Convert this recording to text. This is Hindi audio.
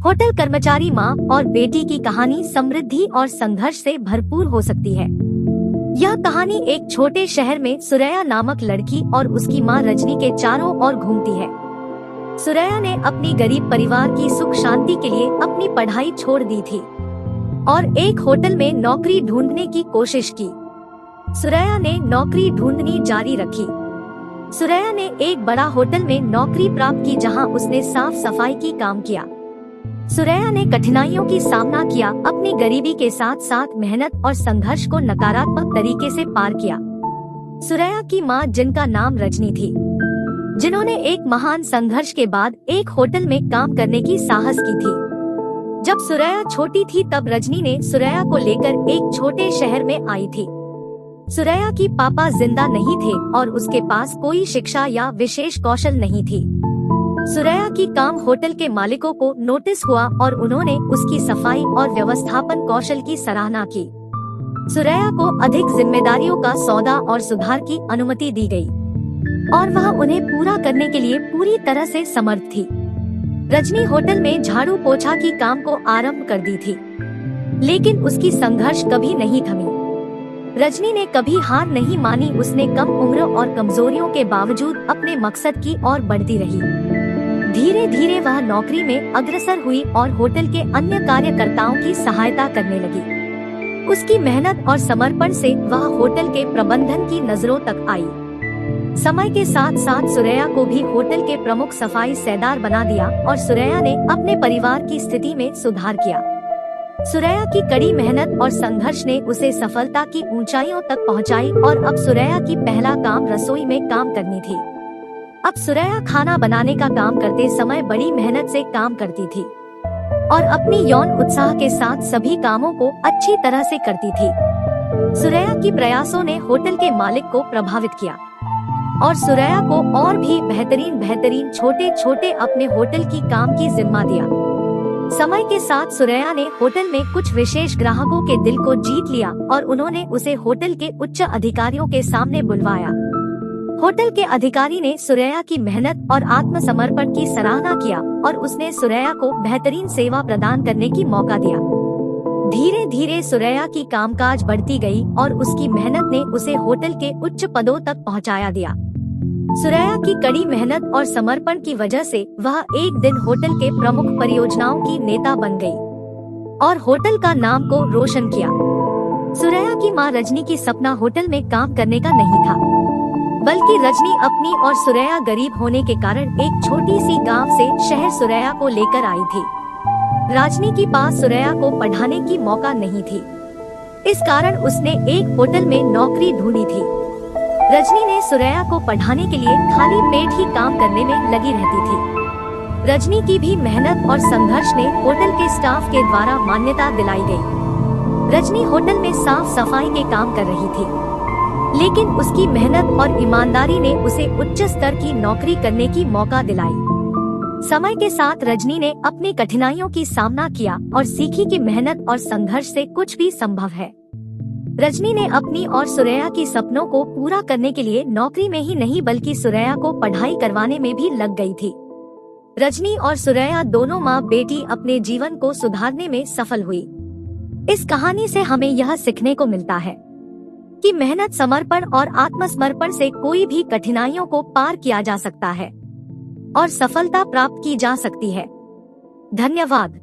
होटल कर्मचारी माँ और बेटी की कहानी समृद्धि और संघर्ष से भरपूर हो सकती है। यह कहानी एक छोटे शहर में सुरैया नामक लड़की और उसकी माँ रजनी के चारों ओर घूमती है। सुरैया ने अपनी गरीब परिवार की सुख शांति के लिए अपनी पढ़ाई छोड़ दी थी और एक होटल में नौकरी ढूंढने की कोशिश की। सुरैया ने नौकरी ढूंढनी जारी रखी। सुरैया ने एक बड़ा होटल में नौकरी प्राप्त की जहां उसने साफ सफाई की काम किया। सुरैया ने कठिनाइयों की सामना किया, अपनी गरीबी के साथ साथ मेहनत और संघर्ष को नकारात्मक तरीके से पार किया। सुरैया की मां, जिनका नाम रजनी थी, जिन्होंने एक महान संघर्ष के बाद एक होटल में काम करने की साहस की थी। जब सुरैया छोटी थी तब रजनी ने सुरैया को लेकर एक छोटे शहर में आई थी। सुरैया की पापा जिंदा नहीं थे और उसके पास कोई शिक्षा या विशेष कौशल नहीं थी। सुरैया की काम होटल के मालिकों को नोटिस हुआ और उन्होंने उसकी सफाई और व्यवस्थापन कौशल की सराहना की। सुरैया को अधिक जिम्मेदारियों का सौदा और सुधार की अनुमति दी गई और वह उन्हें पूरा करने के लिए पूरी तरह से समर्थ थी। रजनी होटल में झाड़ू पोछा की काम को आरंभ कर दी थी, लेकिन उसकी संघर्ष कभी नहीं थमी। रजनी ने कभी हार नहीं मानी। उसने कम उम्र और कमजोरियों के बावजूद अपने मकसद की ओर बढ़ती रही। धीरे धीरे वह नौकरी में अग्रसर हुई और होटल के अन्य कार्यकर्ताओं की सहायता करने लगी। उसकी मेहनत और समर्पण से वह होटल के प्रबंधन की नजरों तक आई। समय के साथ साथ सुरैया को भी होटल के प्रमुख सफाई सेदार बना दिया और सुरैया ने अपने परिवार की स्थिति में सुधार किया। सुरैया की कड़ी मेहनत और संघर्ष ने उसे सफलता की ऊंचाइयों तक पहुंचाई और अब सुरैया की पहला काम रसोई में काम करनी थी। अब सुरैया खाना बनाने का काम करते समय बड़ी मेहनत से काम करती थी और अपनी यौन उत्साह के साथ सभी कामों को अच्छी तरह से करती थी। सुरैया की प्रयासों ने होटल के मालिक को प्रभावित किया और सुरैया को और भी बेहतरीन छोटे छोटे अपने होटल की काम की जिम्मा दिया। समय के साथ सुरैया ने होटल में कुछ विशेष ग्राहकों के दिल को जीत लिया और उन्होंने उसे होटल के उच्च अधिकारियों के सामने बुलवाया। होटल के अधिकारी ने सुरैया की मेहनत और आत्मसमर्पण की सराहना किया और उसने सुरैया को बेहतरीन सेवा प्रदान करने की मौका दिया। धीरे धीरे सुरैया की कामकाज बढ़ती गई और उसकी मेहनत ने उसे होटल के उच्च पदों तक पहुंचाया दिया। सुरैया की कड़ी मेहनत और समर्पण की वजह से वह एक दिन होटल के प्रमुख परियोजनाओं की नेता बन गई और होटल का नाम को रोशन किया। सुरैया की मां रजनी की सपना होटल में काम करने का नहीं था, बल्कि रजनी अपनी और सुरैया गरीब होने के कारण एक छोटी सी गांव से शहर सुरैया को लेकर आई थी। रजनी के पास सुरैया को पढ़ाने की मौका नहीं थी, इस कारण उसने एक होटल में नौकरी ढूंढी थी। रजनी ने सुरैया को पढ़ाने के लिए खाली पेट ही काम करने में लगी रहती थी। रजनी की भी मेहनत और संघर्ष ने होटल के स्टाफ के द्वारा मान्यता दिलाई गई। रजनी होटल में साफ सफाई के काम कर रही थी, लेकिन उसकी मेहनत और ईमानदारी ने उसे उच्च स्तर की नौकरी करने की मौका दिलाई। समय के साथ रजनी ने अपनी कठिनाइयों की सामना किया और सीखी कि मेहनत और संघर्ष से कुछ भी संभव है। रजनी ने अपनी और सुरैया की सपनों को पूरा करने के लिए नौकरी में ही नहीं बल्कि सुरैया को पढ़ाई करवाने में भी लग गई थी। रजनी और सुरैया दोनों माँ बेटी अपने जीवन को सुधारने में सफल हुई। इस कहानी से हमें यह सीखने को मिलता है कि मेहनत, समर्पण और आत्मसमर्पण से कोई भी कठिनाइयों को पार किया जा सकता है और सफलता प्राप्त की जा सकती है। धन्यवाद।